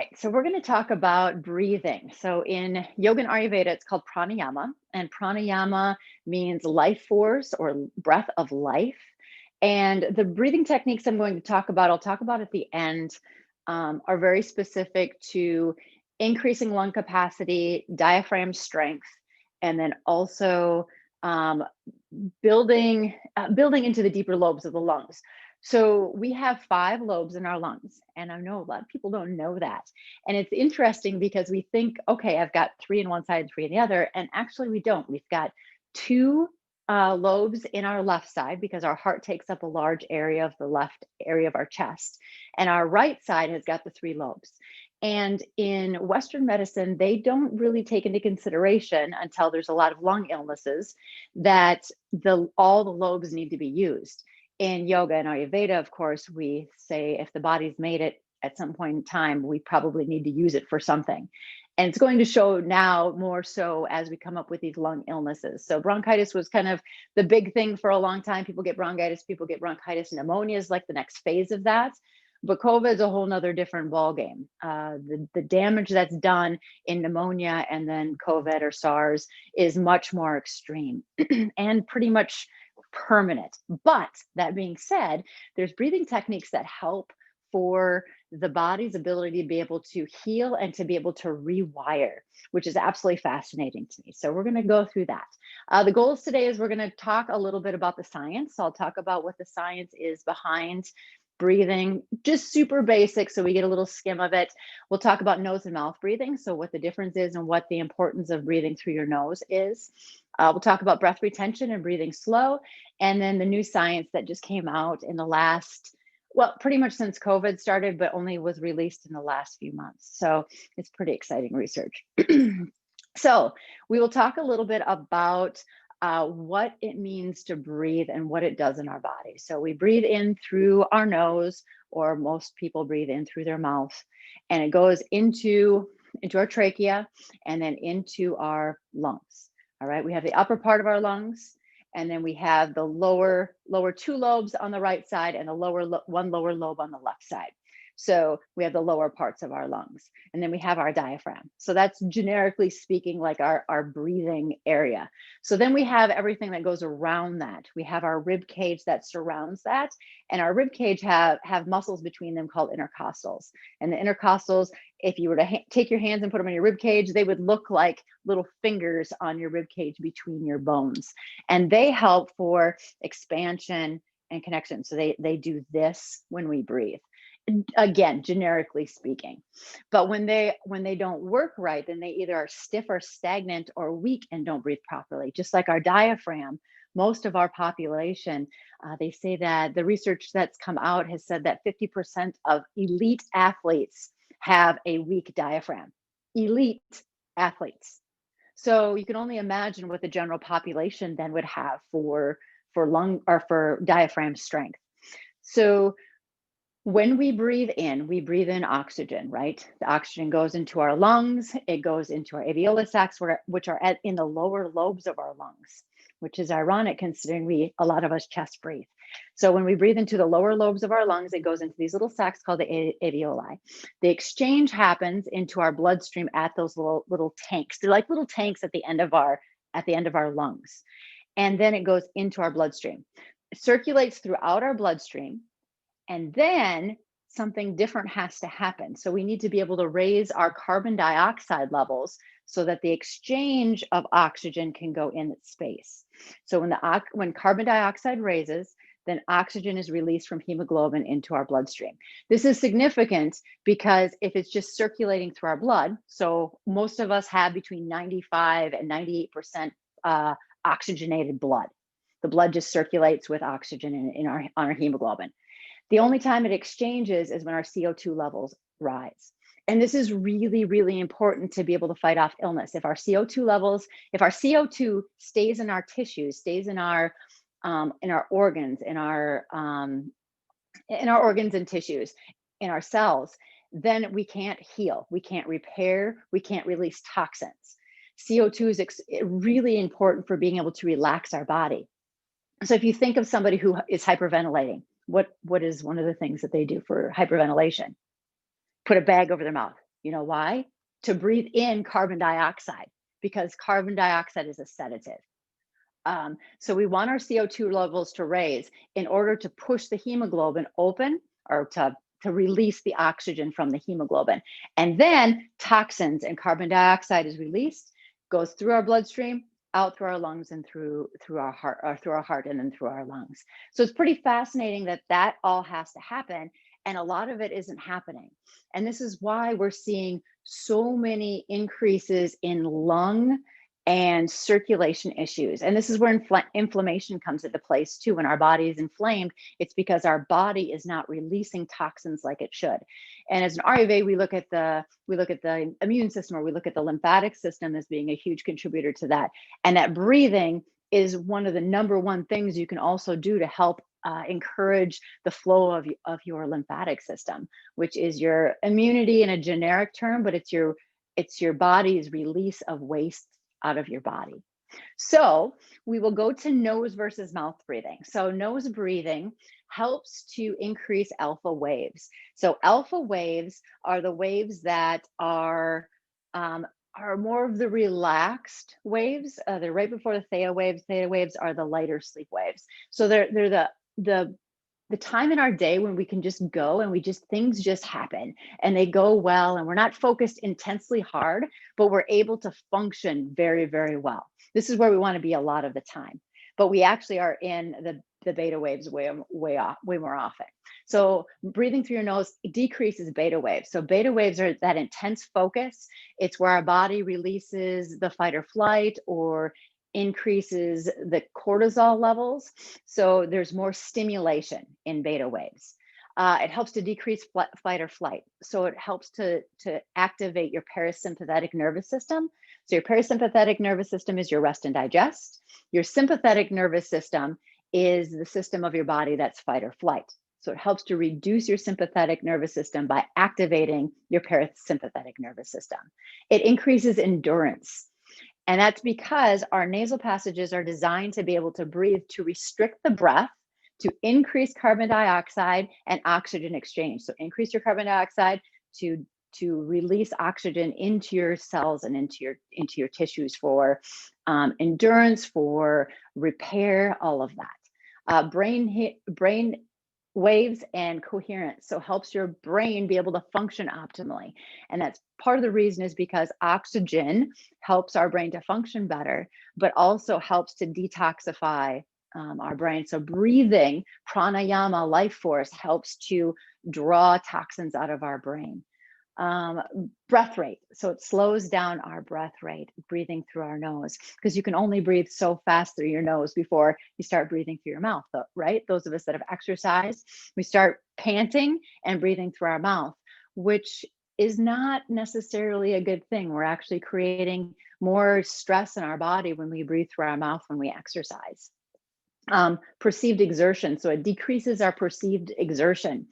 right, so we're going to talk about breathing. So in yoga and Ayurveda, it's called pranayama, and pranayama means life force or breath of life. And the breathing techniques I'm going to talk about, I'll talk about at the end, are very specific to increasing lung capacity, diaphragm strength, and then also um, building into the deeper lobes of the lungs. So we have 5 lobes in our lungs, and I know a lot of people don't know that. And it's interesting because we think, okay, I've got 3 in one side, 3 in the other, and actually we don't. We've got 2 lobes in our left side because our heart takes up a large area of the left area of our chest, and our right side has got the 3 lobes. And in Western medicine, they don't really take into consideration until there's a lot of lung illnesses that all the lobes need to be used. In yoga and Ayurveda, of course, we say if the body's made it at some point in time, we probably need to use it for something. And it's going to show now more so as we come up with these lung illnesses. So bronchitis was kind of the big thing for a long time. People get bronchitis, people get bronchitis. Pneumonia is like the next phase of that. But COVID is a whole nother different ballgame. The damage that's done in pneumonia and then COVID or SARS is much more extreme and pretty much permanent. But that being said, there's breathing techniques that help for the body's ability to be able to heal and to be able to rewire, which is absolutely fascinating to me. So we're going to go through that. The goals today is we're going to talk a little bit about the science. So I'll talk about what the science is behind breathing, just super basic, so we get a little skim of it. We'll talk about nose and mouth breathing, so what the difference is and what the importance of breathing through your nose is. We'll talk about breath retention and breathing slow, and then the new science that just came out in the last, well, pretty much since COVID started, but only was released in the last few months. So it's pretty exciting research. So we will talk a little bit about what it means to breathe and what it does in our body. So we breathe in through our nose, or most people breathe in through their mouth, and it goes into our trachea and then into our lungs. All right, we have the upper part of our lungs, and then we have the lower 2 lobes on the right side and the one lower lobe on the left side. So we have the lower parts of our lungs, and then we have our diaphragm. So that's generically speaking like our breathing area. So then we have everything that goes around that. We have our rib cage that surrounds that, and our rib cage have muscles between them called intercostals. And the intercostals, if you were to take your hands and put them on your rib cage, they would look like little fingers on your rib cage between your bones, and they help for expansion and connection. So they do this when we breathe, again, generically speaking. But when they don't work right, then they either are stiff or stagnant or weak and don't breathe properly. Just like our diaphragm, most of our population, they say that the research that's come out has said that 50% of elite athletes have a weak diaphragm. Elite athletes. So you can only imagine what the general population then would have for lung or for diaphragm strength. So when we breathe in oxygen, right? The oxygen goes into our lungs, it goes into our alveolar sacs, which are in the lower lobes of our lungs, which is ironic considering a lot of us chest breathe. So when we breathe into the lower lobes of our lungs, it goes into these little sacs called the alveoli. The exchange happens into our bloodstream at those little tanks. They're like little tanks at the end of our lungs. And then it goes into our bloodstream. It circulates throughout our bloodstream. And then something different has to happen. So we need to be able to raise our carbon dioxide levels so that the exchange of oxygen can go in its space. So when carbon dioxide raises, then oxygen is released from hemoglobin into our bloodstream. This is significant because if it's just circulating through our blood, so most of us have between 95 and 98% oxygenated blood. The blood just circulates with oxygen on our hemoglobin. The only time it exchanges is when our CO2 levels rise. And this is really, really important to be able to fight off illness. If our CO2 stays in our tissues, stays in our organs, in our organs and tissues, in our cells, then we can't heal, we can't repair, we can't release toxins. CO2 is really important for being able to relax our body. So if you think of somebody who is hyperventilating, what is one of the things that they do for hyperventilation? Put a bag over their mouth. You know why? To breathe in carbon dioxide, because carbon dioxide is a sedative. So we want our CO2 levels to raise in order to push the hemoglobin open, or to release the oxygen from the hemoglobin. And then toxins and carbon dioxide is released, goes through our bloodstream, out through our lungs, and through our heart, or through our heart and then through our lungs. So it's pretty fascinating that that all has to happen, and a lot of it isn't happening. And this is why we're seeing so many increases in lung and circulation issues. And this is where inflammation comes into place too. When our body is inflamed, it's because our body is not releasing toxins like it should. And as an Ayurveda, we look at the immune system, or we look at the lymphatic system as being a huge contributor to that. And that breathing is one of the number one things you can also do to help encourage the flow of your lymphatic system, which is your immunity in a generic term, but it's your body's release of waste out of your body. So we will go to nose versus mouth breathing. So nose breathing helps to increase alpha waves. So alpha waves are the waves that are more of the relaxed waves. They're right before the theta waves. Theta waves are the lighter sleep waves. So they're the time in our day when we can just go and things just happen and they go well, and we're not focused intensely hard, but we're able to function very, very well. This is where we want to be a lot of the time, but we actually are in the beta waves way more often. So breathing through your nose decreases beta waves. So beta waves are that intense focus. It's where our body releases the fight or flight, or increases the cortisol levels. So there's more stimulation in beta waves. It helps to decrease fight or flight. So it helps to activate your parasympathetic nervous system. So your parasympathetic nervous system is your rest and digest. Your sympathetic nervous system is the system of your body that's fight or flight. So it helps to reduce your sympathetic nervous system by activating your parasympathetic nervous system. It increases endurance. And that's because our nasal passages are designed to be able to breathe, to restrict the breath, to increase carbon dioxide and oxygen exchange. So increase your carbon dioxide to release oxygen into your cells and into your tissues for endurance, for repair, all of that. Brain waves and coherence. So helps your brain be able to function optimally. And that's part of the reason is because oxygen helps our brain to function better, but also helps to detoxify our brain. So breathing, pranayama, life force, helps to draw toxins out of our brain. Breath rate. So it slows down our breath rate, breathing through our nose, because you can only breathe so fast through your nose before you start breathing through your mouth, right? Those of us that have exercised, we start panting and breathing through our mouth, which is not necessarily a good thing. We're actually creating more stress in our body when we breathe through our mouth when we exercise. Perceived exertion. So it decreases our perceived exertion.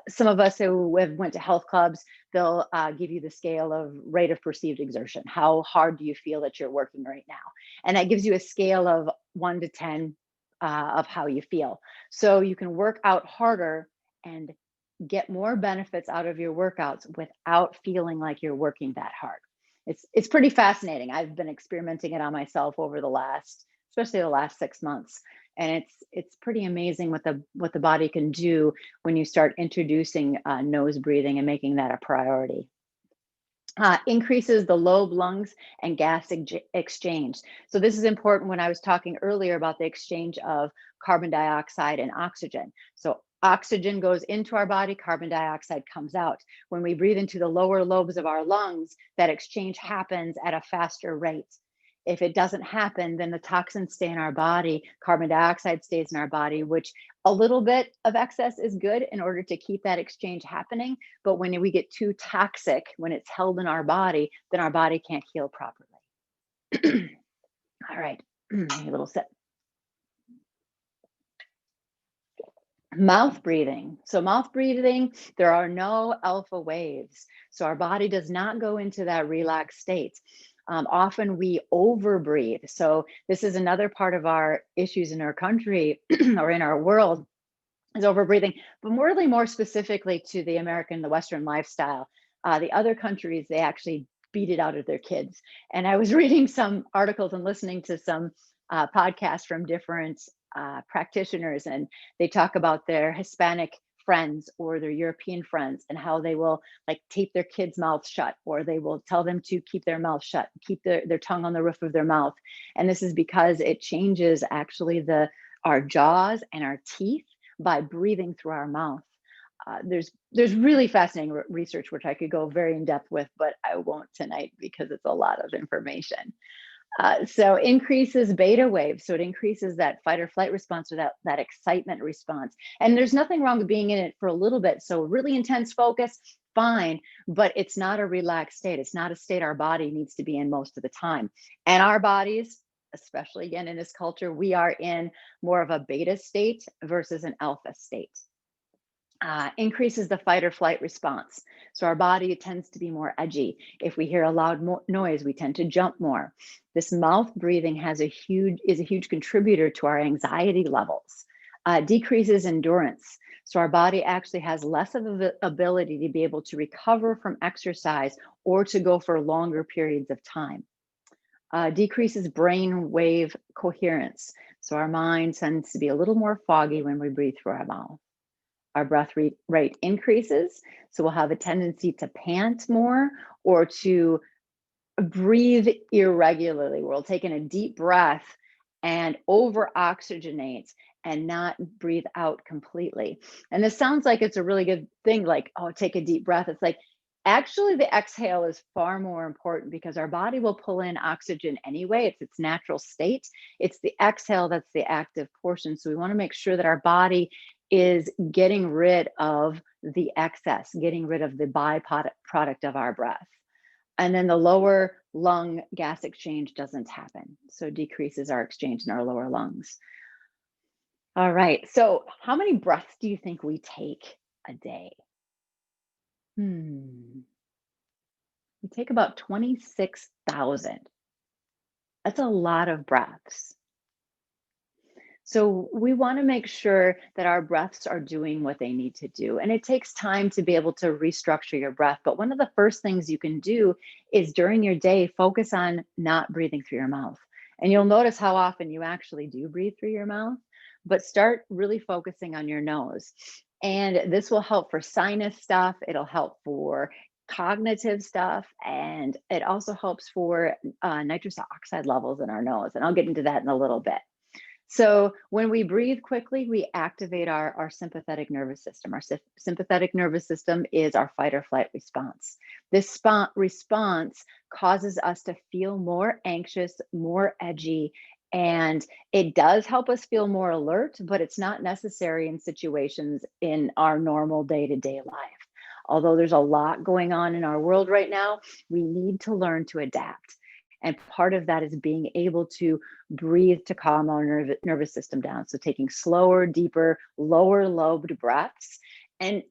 Some of us who have went to health clubs, they'll give you the scale of rate of perceived exertion. How hard do you feel that you're working right now? And that gives you a scale of 1 to 10 of how you feel. So you can work out harder and get more benefits out of your workouts without feeling like you're working that hard. It's pretty fascinating. I've been experimenting it on myself over especially the last 6 months. And it's pretty amazing what the body can do when you start introducing nose breathing and making that a priority. Increases the lobe, lungs, and gas exchange. So this is important when I was talking earlier about the exchange of carbon dioxide and oxygen. So oxygen goes into our body, carbon dioxide comes out. When we breathe into the lower lobes of our lungs, that exchange happens at a faster rate. If it doesn't happen, then the toxins stay in our body, carbon dioxide stays in our body, which a little bit of excess is good in order to keep that exchange happening. But when we get too toxic, when it's held in our body, then our body can't heal properly. All right, a little sip. Mouth breathing. So mouth breathing, there are no alpha waves. So our body does not go into that relaxed state. Often we overbreathe. So this is another part of our issues in our country or in our world is overbreathing, but more specifically to the Western lifestyle. The other countries, they actually beat it out of their kids. And I was reading some articles and listening to some podcasts from different practitioners, and they talk about their Hispanic friends or their European friends and how they will like tape their kids' mouths shut, or they will tell them to keep their mouth shut, keep their tongue on the roof of their mouth. And this is because it changes actually our jaws and our teeth by breathing through our mouth. There's really fascinating research which I could go very in depth with, but I won't tonight because it's a lot of information. So increases beta waves. So it increases that fight or flight response, or that excitement response. And there's nothing wrong with being in it for a little bit. So really intense focus, fine, but it's not a relaxed state. It's not a state our body needs to be in most of the time. And our bodies, especially again in this culture, we are in more of a beta state versus an alpha state. Increases the fight or flight response. So our body tends to be more edgy. If we hear a loud noise, we tend to jump more. This mouth breathing is a huge contributor to our anxiety levels. Decreases endurance. So our body actually has less of the ability to be able to recover from exercise or to go for longer periods of time. Decreases brain wave coherence. So our mind tends to be a little more foggy when we breathe through our mouth. Our breath rate increases, so we'll have a tendency to pant more or to breathe irregularly. We'll take in a deep breath and over oxygenate and not breathe out completely. And this sounds like it's a really good thing, like, oh, take a deep breath. It's like, actually, the exhale is far more important because our body will pull in oxygen anyway. It's its natural state. It's the exhale that's the active portion. So we want to make sure that our body is getting rid of the excess, getting rid of the byproduct of our breath. And then the lower lung gas exchange doesn't happen. So decreases our exchange in our lower lungs. All right. So how many breaths do you think we take a day? We take about 26,000. That's a lot of breaths. So we want to make sure that our breaths are doing what they need to do. And it takes time to be able to restructure your breath. But one of the first things you can do is during your day, focus on not breathing through your mouth. And you'll notice how often you actually do breathe through your mouth, but start really focusing on your nose. And this will help for sinus stuff. It'll help for cognitive stuff. And it also helps for nitrous oxide levels in our nose. And I'll get into that in a little bit. So when we breathe quickly, we activate our sympathetic nervous system. Our sympathetic nervous system is our fight or flight response. This response causes us to feel more anxious, more edgy, and it does help us feel more alert, but it's not necessary in situations in our normal day-to-day life. Although there's a lot going on in our world right now, we need to learn to adapt. And part of that is being able to breathe to calm our nervous system down. So taking slower, deeper, lower lobed breaths. And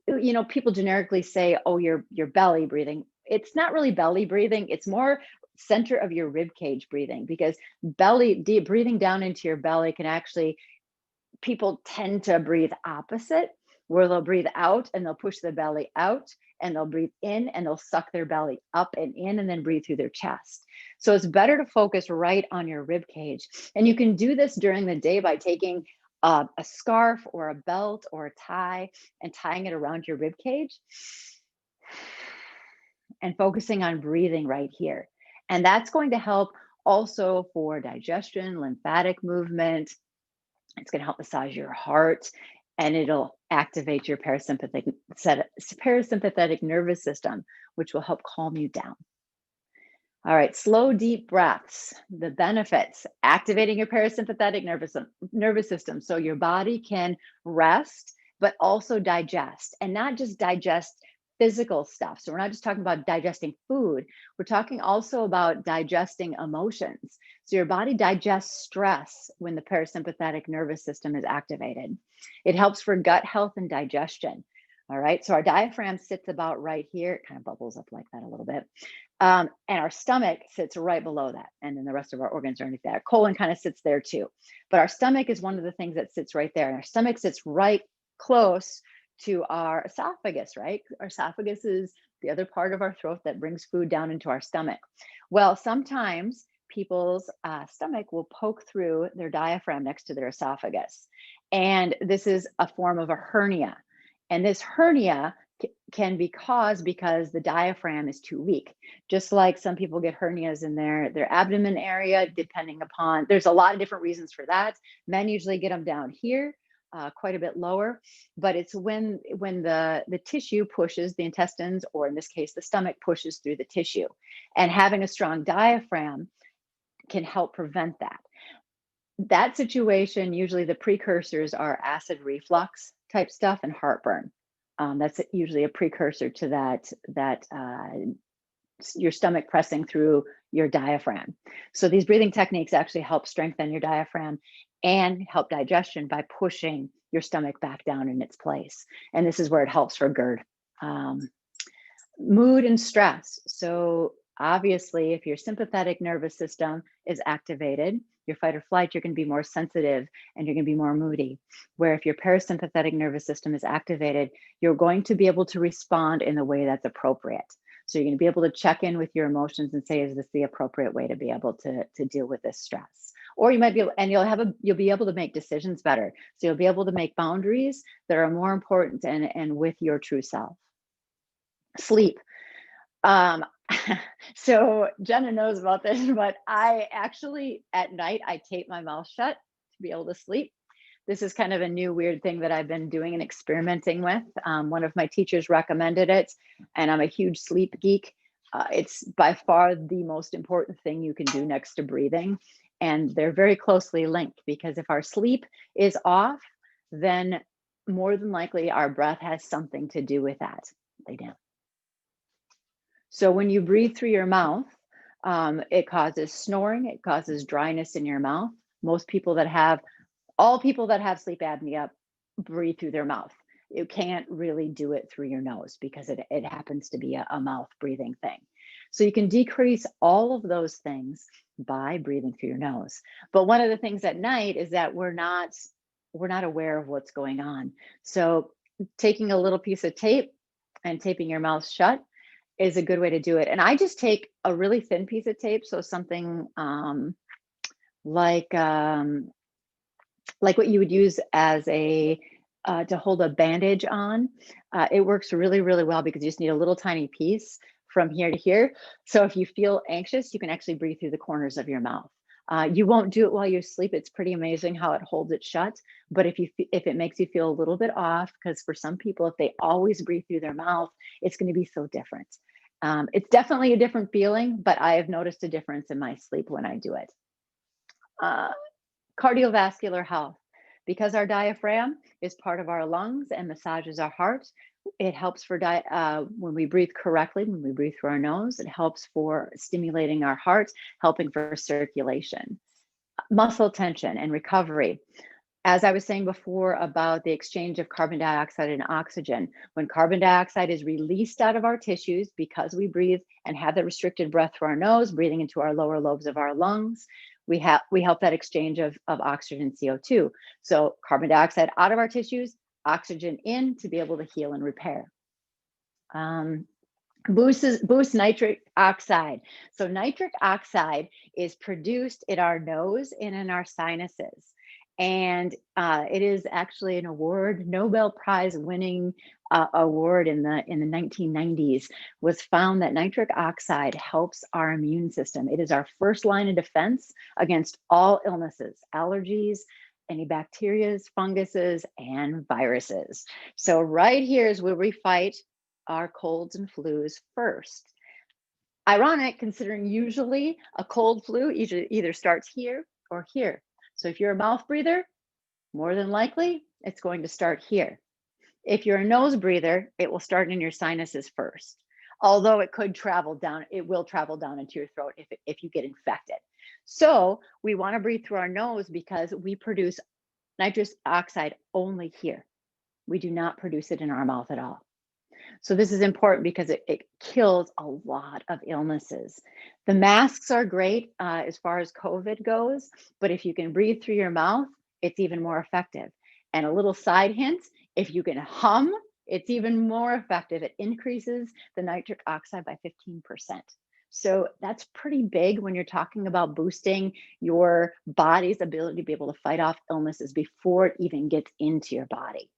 people generically say, oh, you're belly breathing. It's not really belly breathing. It's more center of your rib cage breathing, because deep breathing down into your belly can actually, people tend to breathe opposite, where they'll breathe out and they'll push the belly out, and they'll breathe in and they'll suck their belly up and in and then breathe through their chest. So it's better to focus right on your rib cage. And you can do this during the day by taking a scarf or a belt or a tie and tying it around your rib cage and focusing on breathing right here. And that's going to help also for digestion, lymphatic movement. It's going to help massage your heart, and it'll activate your parasympathetic nervous system, which will help calm you down. All right, slow, deep breaths. The benefits: activating your parasympathetic nervous system so your body can rest, but also digest, and not just digest physical stuff. So we're not just talking about digesting food, we're talking also about digesting emotions. So your body digests stress when the parasympathetic nervous system is activated. It helps for gut health and digestion. All right, so our diaphragm sits about right here. It kind of bubbles up like that a little bit. And our stomach sits right below that. And then the rest of our organs are underneath that. Our colon kind of sits there too. But our stomach is one of the things that sits right there. And our stomach sits right close to our esophagus, right? Our esophagus is the other part of our throat that brings food down into our stomach. Well, sometimes people's stomach will poke through their diaphragm next to their esophagus. And this is a form of a hernia. And this hernia can be caused because the diaphragm is too weak. Just like some people get hernias in their abdomen area, depending upon, there's a lot of different reasons for that. Men usually get them down here, quite a bit lower, but it's when the tissue pushes, the intestines, or in this case, the stomach pushes through the tissue. And having a strong diaphragm can help prevent that. That situation, usually the precursors are acid reflux type stuff and heartburn. That's usually a precursor to that your stomach pressing through your diaphragm. So these breathing techniques actually help strengthen your diaphragm and help digestion by pushing your stomach back down in its place. And this is where it helps for GERD. Mood and stress. So obviously, if your sympathetic nervous system is activated, your fight or flight, you're going to be more sensitive and you're going to be more moody. Where if your parasympathetic nervous system is activated, you're going to be able to respond in the way that's appropriate. So you're going to be able to check in with your emotions and say, is this the appropriate way to be able to deal with this stress? Or you might be, and you'll be able to make decisions better. So you'll be able to make boundaries that are more important and with your true self. Sleep. So Jenna knows about this, but I actually at night I tape my mouth shut to be able to sleep. This is kind of a new weird thing that I've been doing and experimenting with. One of my teachers recommended it, and I'm a huge sleep geek. It's by far the most important thing you can do next to breathing, and they're very closely linked, because if our sleep is off, then more than likely our breath has something to do with that. Lay down. So when you breathe through your mouth, it causes snoring, it causes dryness in your mouth. All people that have sleep apnea breathe through their mouth. You can't really do it through your nose because it happens to be a mouth breathing thing. So you can decrease all of those things by breathing through your nose. But one of the things at night is that we're not aware of what's going on. So taking a little piece of tape and taping your mouth shut is a good way to do it. And I just take a really thin piece of tape, so something like what you would use as a to hold a bandage on. It works really, really well because you just need a little tiny piece from here to here. So if you feel anxious, you can actually breathe through the corners of your mouth. You won't do it while you sleep. It's pretty amazing how it holds it shut. But if it makes you feel a little bit off, because for some people, if they always breathe through their mouth, it's going to be so different. It's definitely a different feeling, but I have noticed a difference in my sleep when I do it. Cardiovascular health. Because our diaphragm is part of our lungs and massages our heart, it helps for when we breathe correctly, when we breathe through our nose, it helps for stimulating our heart, helping for circulation. Muscle tension and recovery. As I was saying before about the exchange of carbon dioxide and oxygen, when carbon dioxide is released out of our tissues because we breathe and have the restricted breath through our nose, breathing into our lower lobes of our lungs, we help that exchange of oxygen and CO2. So carbon dioxide out of our tissues, oxygen in to be able to heal and repair. Boost nitric oxide. So nitric oxide is produced in our nose and in our sinuses. And it is actually an award, Nobel Prize winning award in the 1990s, was found that nitric oxide helps our immune system. It is our first line of defense against all illnesses, allergies, any bacteria, funguses, and viruses. So right here is where we fight our colds and flus first. Ironic, considering usually a cold flu either starts here or here. So if you're a mouth breather, more than likely, it's going to start here. If you're a nose breather, it will start in your sinuses first. Although it will travel down into your throat if you get infected. So we want to breathe through our nose because we produce nitrous oxide only here. We do not produce it in our mouth at all. So this is important because it kills a lot of illnesses. The masks are great as far as COVID goes, but if you can breathe through your mouth, it's even more effective. And a little side hint, if you can hum It's even more effective. It increases the nitric oxide by 15%. So that's pretty big when you're talking about boosting your body's ability to be able to fight off illnesses before it even gets into your body.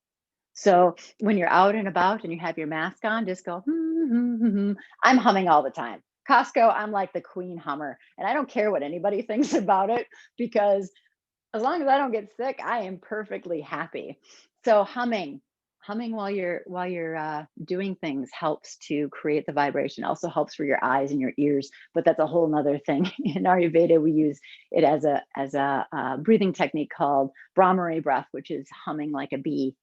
So when you're out and about and you have your mask on, just go, hmm, hmm, hmm, hmm. I'm humming all the time. Costco, I'm like the queen hummer. And I don't care what anybody thinks about it, because as long as I don't get sick, I am perfectly happy. So humming while you're doing things helps to create the vibration. Also helps for your eyes and your ears, but that's a whole nother thing. In Ayurveda, we use it as a breathing technique called Brahmari breath, which is humming like a bee,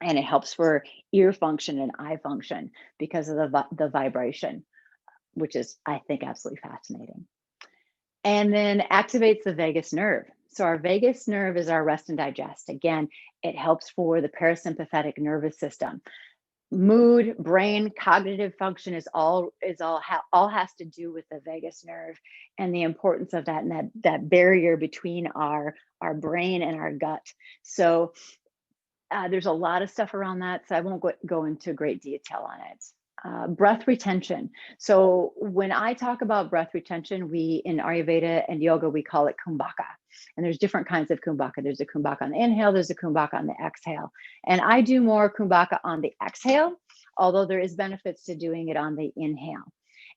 and it helps for ear function and eye function because of the vibration, which is, I think, absolutely fascinating. And then activates the vagus nerve. So our vagus nerve is our rest and digest. Again, it helps for the parasympathetic nervous system. Mood, brain, cognitive function is all has to do with the vagus nerve and the importance of that, and that barrier between our brain and our gut. So there's a lot of stuff around that, so I won't go into great detail on it. Breath retention. So when I talk about breath retention, we in Ayurveda and yoga, we call it kumbhaka. And there's different kinds of kumbhaka. There's a kumbhaka on the inhale, there's a kumbhaka on the exhale. And I do more kumbhaka on the exhale, although there is benefits to doing it on the inhale.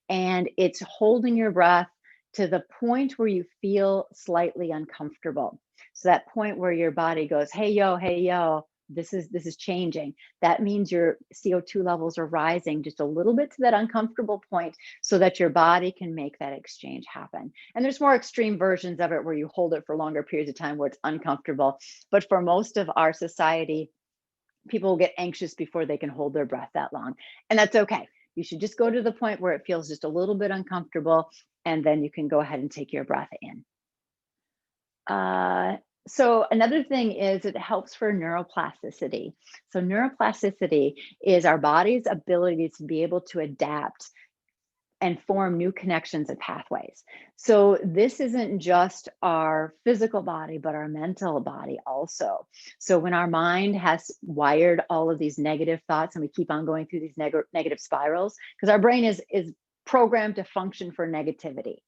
And it's holding your breath to the point where you feel slightly uncomfortable. So that point where your body goes, hey yo, this is changing. That means your CO2 levels are rising just a little bit to that uncomfortable point so that your body can make that exchange happen. And there's more extreme versions of it where you hold it for longer periods of time where it's uncomfortable. But for most of our society, people get anxious before they can hold their breath that long. And that's okay. You should just go to the point where it feels just a little bit uncomfortable, and then you can go ahead and take your breath in. So another thing is it helps for neuroplasticity. So neuroplasticity is our body's ability to be able to adapt and form new connections and pathways. So this isn't just our physical body, but our mental body also. So when our mind has wired all of these negative thoughts and we keep on going through these negative spirals, because our brain is programmed to function for negativity.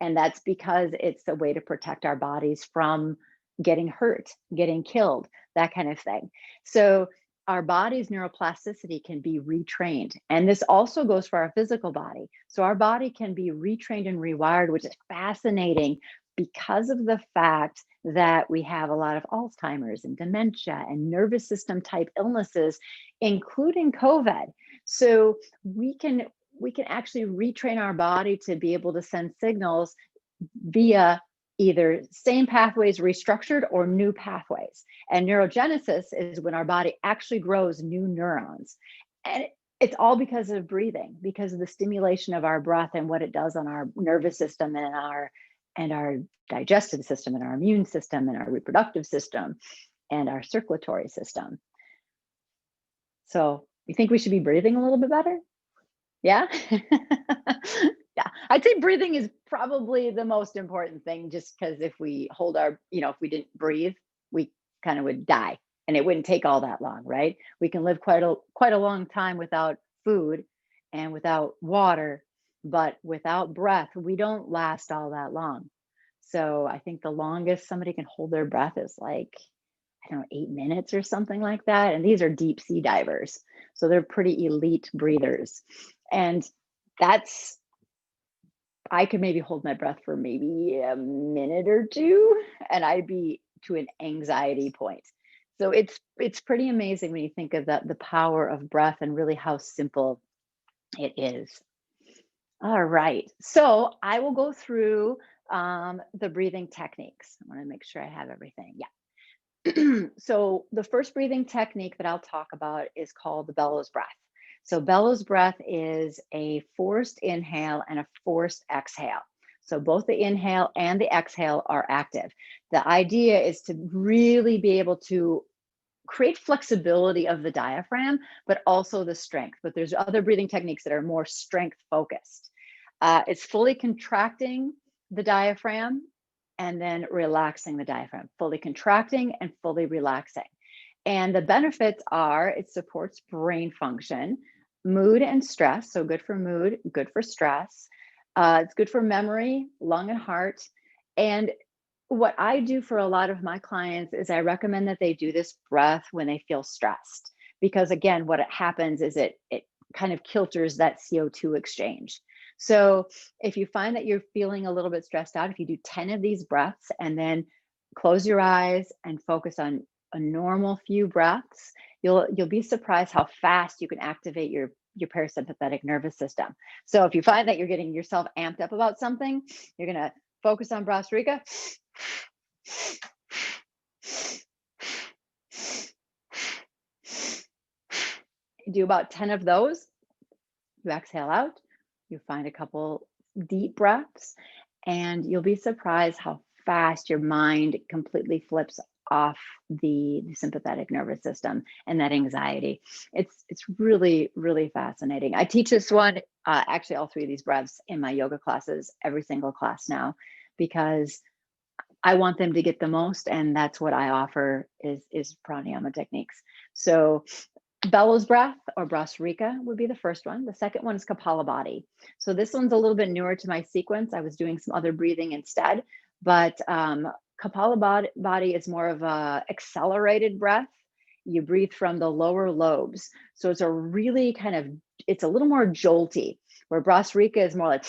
And that's because it's a way to protect our bodies from getting hurt, getting killed, that kind of thing. So our body's neuroplasticity can be retrained. And this also goes for our physical body. So our body can be retrained and rewired, which is fascinating because of the fact that we have a lot of Alzheimer's and dementia and nervous system type illnesses, including COVID. So we can actually retrain our body to be able to send signals via either same pathways restructured or new pathways. And neurogenesis is when our body actually grows new neurons. And it's all because of breathing, because of the stimulation of our breath and what it does on our nervous system and our digestive system and our immune system and our reproductive system and our circulatory system. So you think we should be breathing a little bit better? Yeah. Yeah. I'd say breathing is probably the most important thing, just because if we hold if we didn't breathe, we kind of would die, and it wouldn't take all that long, right? We can live quite a long time without food and without water, but without breath, we don't last all that long. So I think the longest somebody can hold their breath is like, I don't know, 8 minutes or something like that. And these are deep sea divers. So they're pretty elite breathers. And I could maybe hold my breath for maybe a minute or two, and I'd be to an anxiety point. So it's pretty amazing when you think of the power of breath and really how simple it is. All right. So I will go through the breathing techniques. I want to make sure I have everything. Yeah. So the first breathing technique that I'll talk about is called the bellows breath. So bellows breath is a forced inhale and a forced exhale. So both the inhale and the exhale are active. The idea is to really be able to create flexibility of the diaphragm, but also the strength. But there's other breathing techniques that are more strength focused. It's fully contracting the diaphragm and then relaxing the diaphragm, fully contracting and fully relaxing. And the benefits are it supports brain function, mood and stress. So good for mood, good for stress. It's good for memory, lung and heart. And what I do for a lot of my clients is I recommend that they do this breath when they feel stressed. Because again, what it happens is it kind of kilters that CO2 exchange. So if you find that you're feeling a little bit stressed out, if you do 10 of these breaths and then close your eyes and focus on a normal few breaths, you'll be surprised how fast you can activate your parasympathetic nervous system. So if you find that you're getting yourself amped up about something, you're gonna focus on Brasrika. Do about 10 of those. You exhale out, you find a couple deep breaths, and you'll be surprised how fast your mind completely flips off the sympathetic nervous system and that anxiety. It's really, really fascinating. I teach this one, actually all three of these breaths in my yoga classes, every single class now, because I want them to get the most, and that's what I offer is pranayama techniques. So bellows breath or Brasrika would be the first one. The second one is Kapalabhati. So this one's a little bit newer to my sequence. I was doing some other breathing instead, but Kapalabhati is more of a accelerated breath. You breathe from the lower lobes. So it's a really it's a little more jolty, where Brasrika is more like,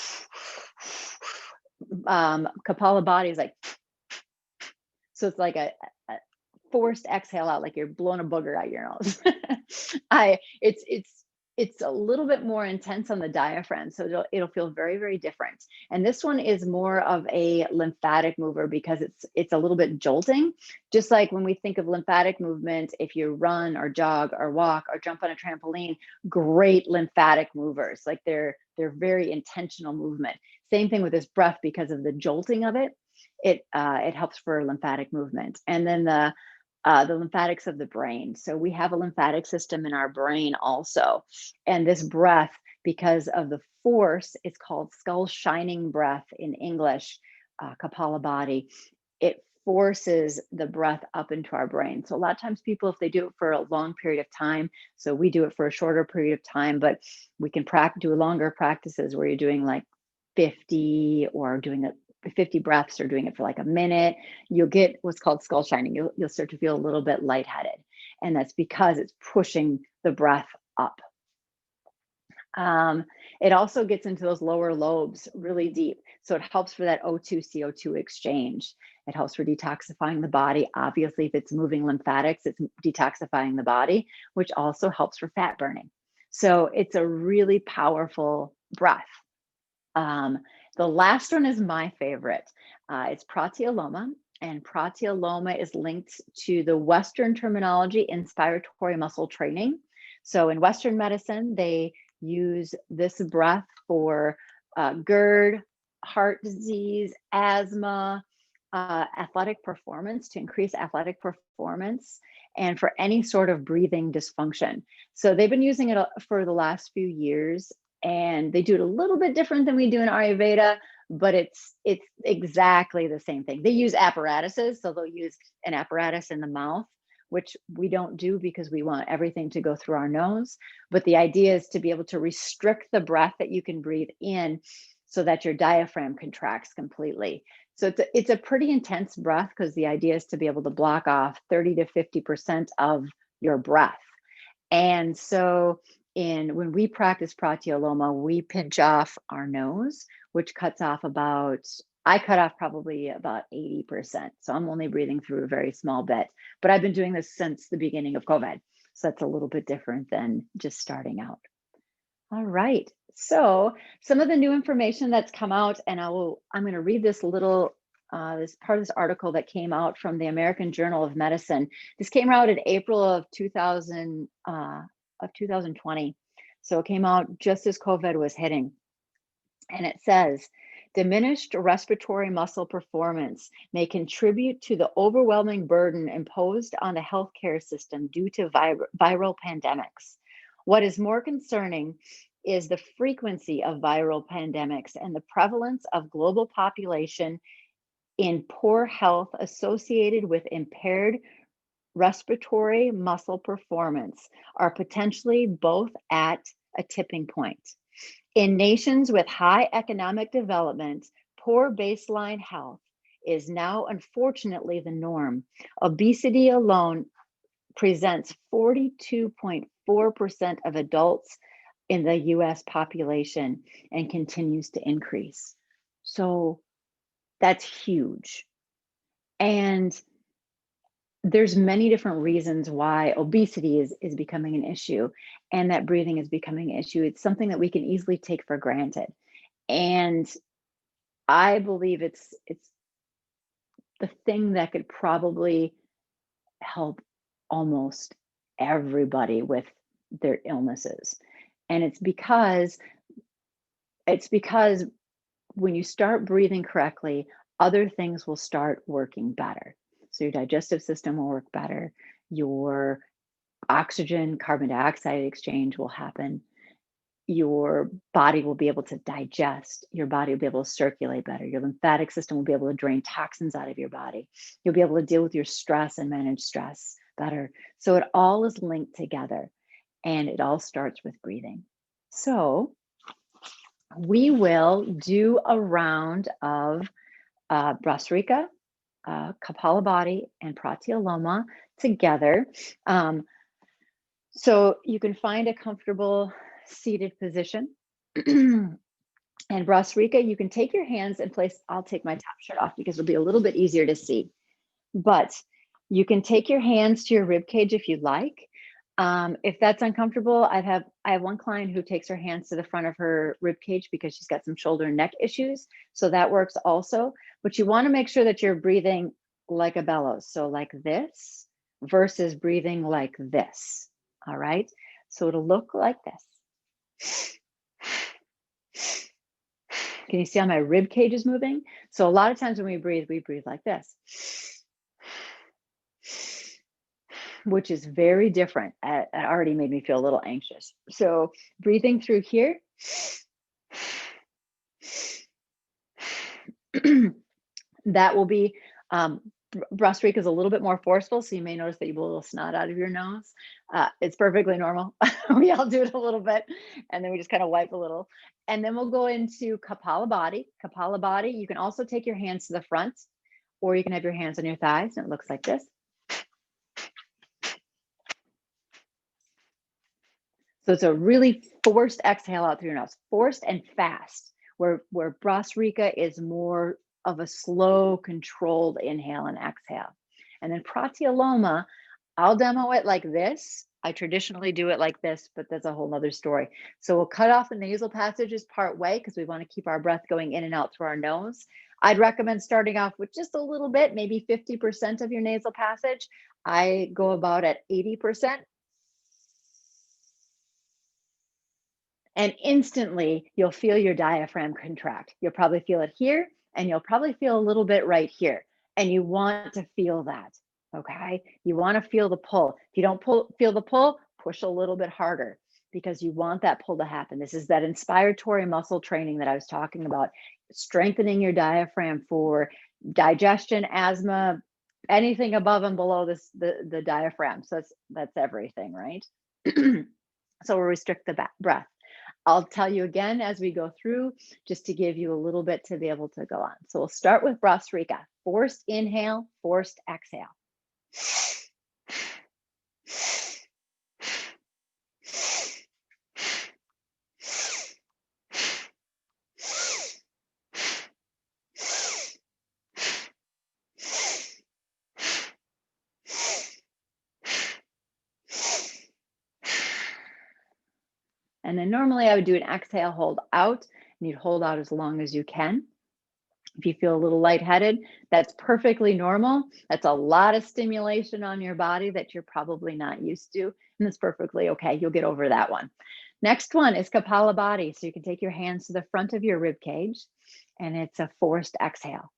Kapalabhati is like, so it's like a forced exhale out, like you're blowing a booger out your nose. It's a little bit more intense on the diaphragm, so it'll feel very, very different. And this one is more of a lymphatic mover because it's a little bit jolting. Just like when we think of lymphatic movement, if you run or jog or walk or jump on a trampoline, great lymphatic movers. Like they're very intentional movement. Same thing with this breath because of the jolting of it. It helps for lymphatic movement. And then the lymphatics of the brain. So we have a lymphatic system in our brain also. And this breath, because of the force, it's called skull shining breath in English, Kapalabhati. It forces the breath up into our brain. So a lot of times people, if they do it for a long period of time, so we do it for a shorter period of time, but we can do longer practices where you're doing like 50 or doing it 50 breaths or doing it for like a minute, you'll get what's called skull shining. You'll start to feel a little bit lightheaded. And that's because it's pushing the breath up. It also gets into those lower lobes really deep. So it helps for that O2 CO2 exchange. It helps for detoxifying the body. Obviously, if it's moving lymphatics, it's detoxifying the body, which also helps for fat burning. So it's a really powerful breath. The last one is my favorite. It's pratyoloma, and pratyoloma is linked to the Western terminology, inspiratory muscle training. So in Western medicine, they use this breath for GERD, heart disease, asthma, athletic performance, to increase athletic performance, and for any sort of breathing dysfunction. So they've been using it for the last few years, and they do it a little bit different than we do in Ayurveda, but it's exactly the same thing. They use apparatuses, so they'll use an apparatus in the mouth, which we don't do because we want everything to go through our nose. But the idea is to be able to restrict the breath that you can breathe in so that your diaphragm contracts completely. So it's a pretty intense breath because the idea is to be able to block off 30 to 50% of your breath. And so when we practice pratyoloma, we pinch off our nose, which cuts off I cut off probably about 80%. So I'm only breathing through a very small bit, but I've been doing this since the beginning of COVID. So that's a little bit different than just starting out. All right. So some of the new information that's come out, and I'm going to read this this part of this article that came out from the American Journal of Medicine. This came out in April of 2020. So it came out just as COVID was hitting. And it says, diminished respiratory muscle performance may contribute to the overwhelming burden imposed on the healthcare system due to viral pandemics. What is more concerning is the frequency of viral pandemics and the prevalence of global population in poor health associated with impaired respiratory muscle performance are potentially both at a tipping point. In nations with high economic development, poor baseline health is now unfortunately the norm. Obesity alone presents 42.4% of adults in the US population and continues to increase. So that's huge. And there's many different reasons why obesity is becoming an issue and that breathing is becoming an issue. It's something that we can easily take for granted. And I believe it's the thing that could probably help almost everybody with their illnesses. And it's because when you start breathing correctly, other things will start working better. So your digestive system will work better, your oxygen carbon dioxide exchange will happen, your body will be able to digest, your body will be able to circulate better, your lymphatic system will be able to drain toxins out of your body, you'll be able to deal with your stress and manage stress better. So it all is linked together and it all starts with breathing. So we will do a round of Brasrika, Kapalabhati, and Pratyaloma together. So you can find a comfortable seated position. And Brasrika, you can take your hands and place, I'll take my top shirt off because it'll be a little bit easier to see. But you can take your hands to your rib cage if you'd like. If that's uncomfortable, I have one client who takes her hands to the front of her rib cage because she's got some shoulder and neck issues. So that works also. But you want to make sure that you're breathing like a bellows. So like this versus breathing like this. All right. So it'll look like this. Can you see how my rib cage is moving? So a lot of times when we breathe like this, which is very different. It already made me feel a little anxious. So breathing through here. That will be, Brasrika is a little bit more forceful, so you may notice that you blow a little snot out of your nose. It's perfectly normal. We all do it a little bit, and then we just kind of wipe a little. And then we'll go into Kapalabhati. Kapalabhati, you can also take your hands to the front, or you can have your hands on your thighs, and it looks like this. So it's a really forced exhale out through your nose, forced and fast, where Brasrika is more of a slow, controlled inhale and exhale. And then Pratyaloma, I'll demo it like this. I traditionally do it like this, but that's a whole nother story. So we'll cut off the nasal passages part way because we want to keep our breath going in and out through our nose. I'd recommend starting off with just a little bit, maybe 50% of your nasal passage. I go about at 80%. And instantly you'll feel your diaphragm contract. You'll probably feel it here and you'll probably feel a little bit right here. And you want to feel that, okay? You want to feel the pull. If you don't feel the pull, push a little bit harder because you want that pull to happen. This is that inspiratory muscle training that I was talking about, strengthening your diaphragm for digestion, asthma, anything above and below the diaphragm. So that's everything, right? So we'll restrict the breath. I'll tell you again as we go through, just to give you a little bit to be able to go on. So we'll start with Brasrika. Forced inhale, forced exhale. And then normally I would do an exhale, hold out, and you'd hold out as long as you can. If you feel a little lightheaded, that's perfectly normal. That's a lot of stimulation on your body that you're probably not used to, and that's perfectly okay. You'll get over that one. Next one is Kapalabhati. So you can take your hands to the front of your rib cage, and it's a forced exhale.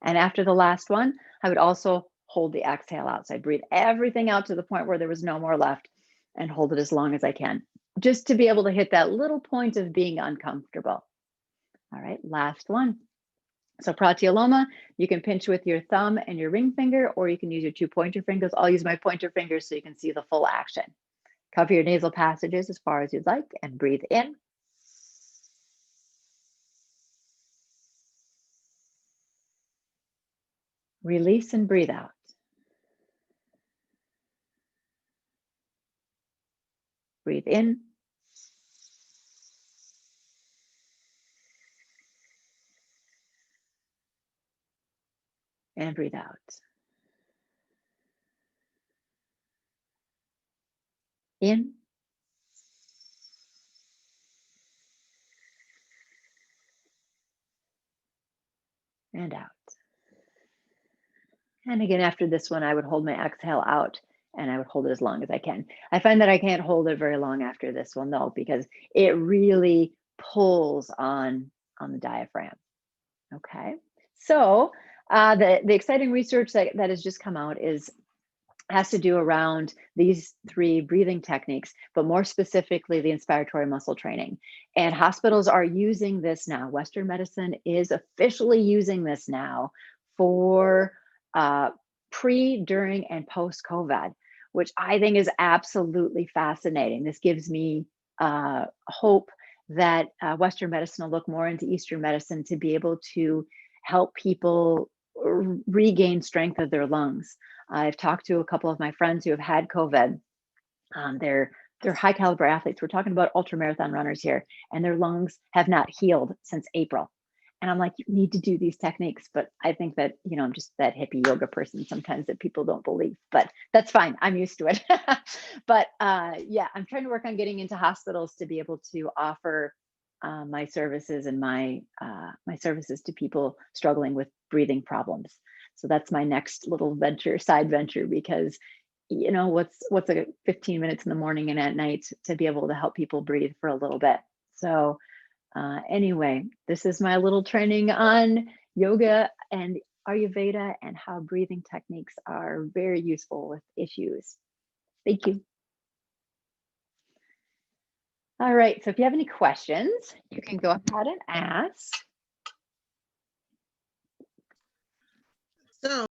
And after the last one, I would also hold the exhale out. So I breathe everything out to the point where there was no more left and hold it as long as I can, just to be able to hit that little point of being uncomfortable. All right, last one. So pratyoloma, you can pinch with your thumb and your ring finger, or you can use your 2 pointer fingers. I'll use my pointer fingers so you can see the full action. Cover your nasal passages as far as you'd like and breathe in. Release and breathe out. Breathe in. And breathe out. In. And out. And again, after this one, I would hold my exhale out and I would hold it as long as I can. I find that I can't hold it very long after this one though, because it really pulls on the diaphragm. Okay. So the exciting research that has just come out has to do around these 3 breathing techniques, but more specifically the inspiratory muscle training. And hospitals are using this now. Western medicine is officially using this now for pre, during, and post-COVID, which I think is absolutely fascinating. This gives me hope that Western medicine will look more into Eastern medicine to be able to help people regain strength of their lungs. I've talked to a couple of my friends who have had COVID. They're high caliber athletes. We're talking about ultramarathon runners here, and their lungs have not healed since April. And I'm like, you need to do these techniques. But I think that, I'm just that hippie yoga person sometimes that people don't believe, but that's fine. I'm used to it. But yeah, I'm trying to work on getting into hospitals to be able to offer my services and my services to people struggling with breathing problems. So that's my next little side venture, because what's a 15 minutes in the morning and at night to be able to help people breathe for a little bit. So anyway, this is my little training on yoga and Ayurveda and how breathing techniques are very useful with issues. Thank you. All right, so if you have any questions, you can go ahead and ask. So